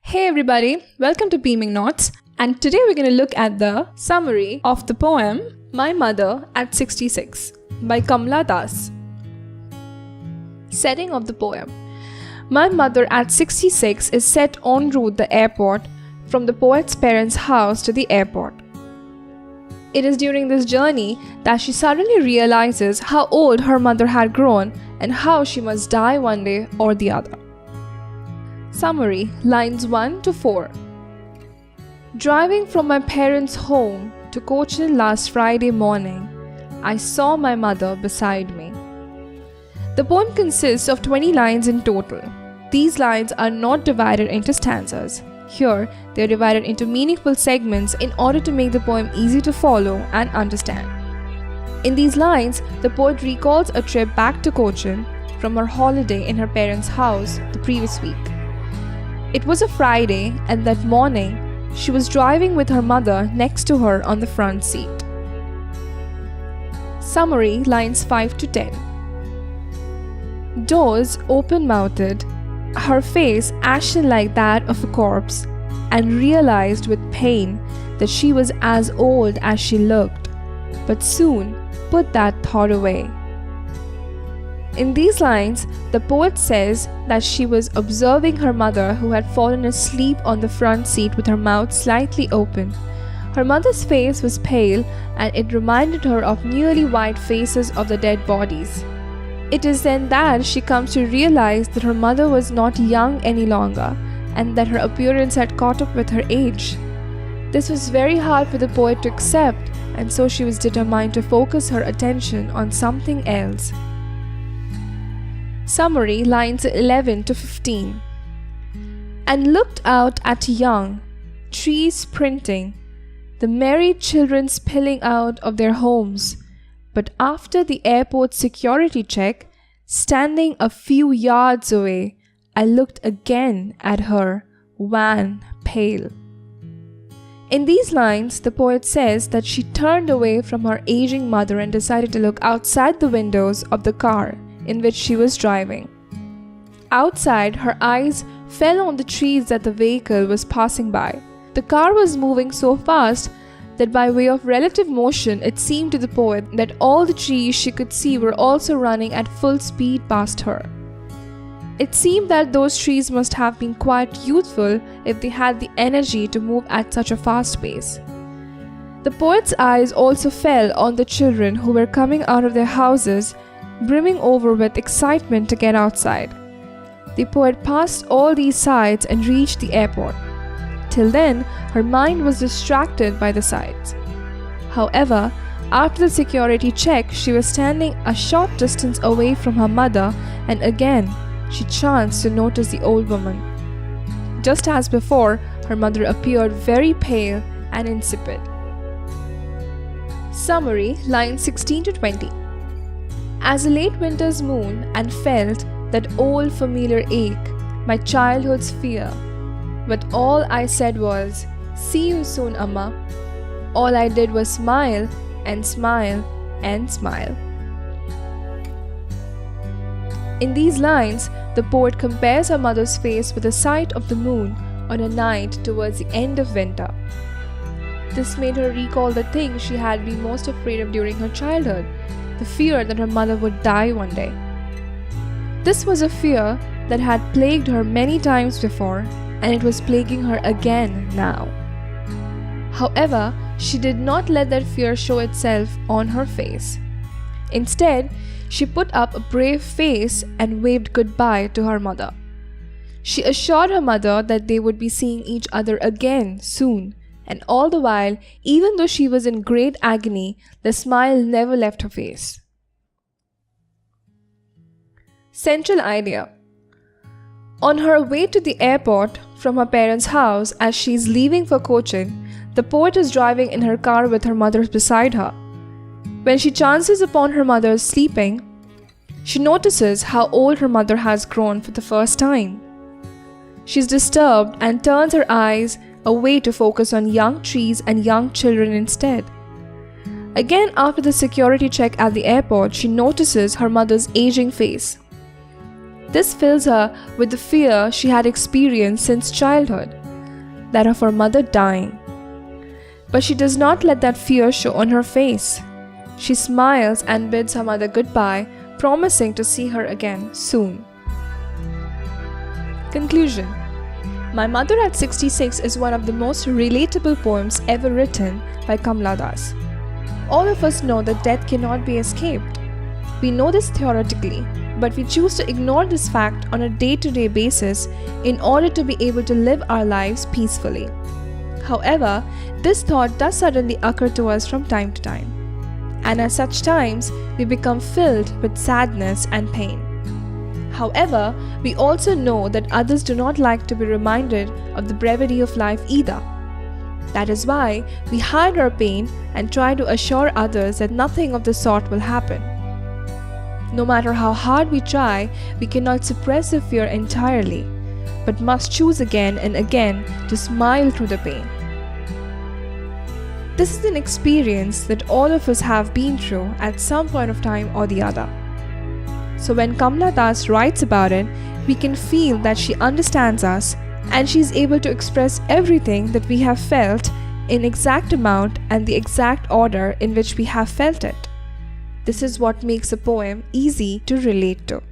Hey everybody, welcome to Beaming Notes, and today we're going to look at the summary of the poem My Mother at 66 by Kamala. Setting of the poem. My Mother at 66 is set en route the airport from the poet's parents' house to the airport. It is during this journey that she suddenly realizes how old her mother had grown and how she must die one day or the other. Summary, lines 1 to 4. Driving from my parents' home to Cochin last Friday morning, I saw my mother beside me. The poem consists of 20 lines in total. These lines are not divided into stanzas. Here, they are divided into meaningful segments in order to make the poem easy to follow and understand. In these lines, the poet recalls a trip back to Cochin from her holiday in her parents' house the previous week. It was a Friday, and that morning, she was driving with her mother next to her on the front seat. Summary, lines 5 to 10. Doors open-mouthed, her face ashen like that of a corpse, and realized with pain that she was as old as she looked, but soon put that thought away. In these lines, the poet says that she was observing her mother who had fallen asleep on the front seat with her mouth slightly open. Her mother's face was pale, and it reminded her of nearly white faces of the dead bodies. It is then that she comes to realize that her mother was not young any longer, and that her appearance had caught up with her age. This was very hard for the poet to accept, and so she was determined to focus her attention on something else. Summary, lines 11 to 15. And looked out at young trees sprinting, the merry children spilling out of their homes. But after the airport security check, standing a few yards away, I looked again at her, wan, pale. In these lines, the poet says that she turned away from her aging mother and decided to look outside the windows of the car in which she was driving. Outside, her eyes fell on the trees that the vehicle was passing by. The car was moving so fast that by way of relative motion, it seemed to the poet that all the trees she could see were also running at full speed past her. It seemed that those trees must have been quite youthful if they had the energy to move at such a fast pace. The poet's eyes also fell on the children who were coming out of their houses, brimming over with excitement to get outside. The poet passed all these sights and reached the airport. Till then, her mind was distracted by the sights. However, after the security check, she was standing a short distance away from her mother, and again, she chanced to notice the old woman. Just as before, her mother appeared very pale and insipid. Summary, lines 16 to 20. As a late winter's moon, and felt that old familiar ache, my childhood's fear. But all I said was, "See you soon, Amma." All I did was smile and smile and smile. In these lines, the poet compares her mother's face with the sight of the moon on a night towards the end of winter. This made her recall the thing she had been most afraid of during her childhood, the fear that her mother would die one day. This was a fear that had plagued her many times before, and it was plaguing her again now. However, she did not let that fear show itself on her face. Instead, she put up a brave face and waved goodbye to her mother. She assured her mother that they would be seeing each other again soon, and all the while, even though she was in great agony, the smile never left her face. Central idea. On her way to the airport from her parents' house as she is leaving for Cochin, the poet is driving in her car with her mother beside her. When she chances upon her mother sleeping, she notices how old her mother has grown for the first time. She's disturbed and turns her eyes away to focus on young trees and young children instead. Again, after the security check at the airport, she notices her mother's aging face. This fills her with the fear she had experienced since childhood, that of her mother dying. But she does not let that fear show on her face. She smiles and bids her mother goodbye, promising to see her again soon. Conclusion. My Mother at 66 is one of the most relatable poems ever written by Kamala Das. All of us know that death cannot be escaped. We know this theoretically, but we choose to ignore this fact on a day-to-day basis in order to be able to live our lives peacefully. However, this thought does suddenly occur to us from time to time. And at such times, we become filled with sadness and pain. However, we also know that others do not like to be reminded of the brevity of life either. That is why we hide our pain and try to assure others that nothing of the sort will happen. No matter how hard we try, we cannot suppress the fear entirely, but must choose again and again to smile through the pain. This is an experience that all of us have been through at some point of time or the other. So when Kamala Das writes about it, we can feel that she understands us and she is able to express everything that we have felt in exact amount and the exact order in which we have felt it. This is what makes a poem easy to relate to.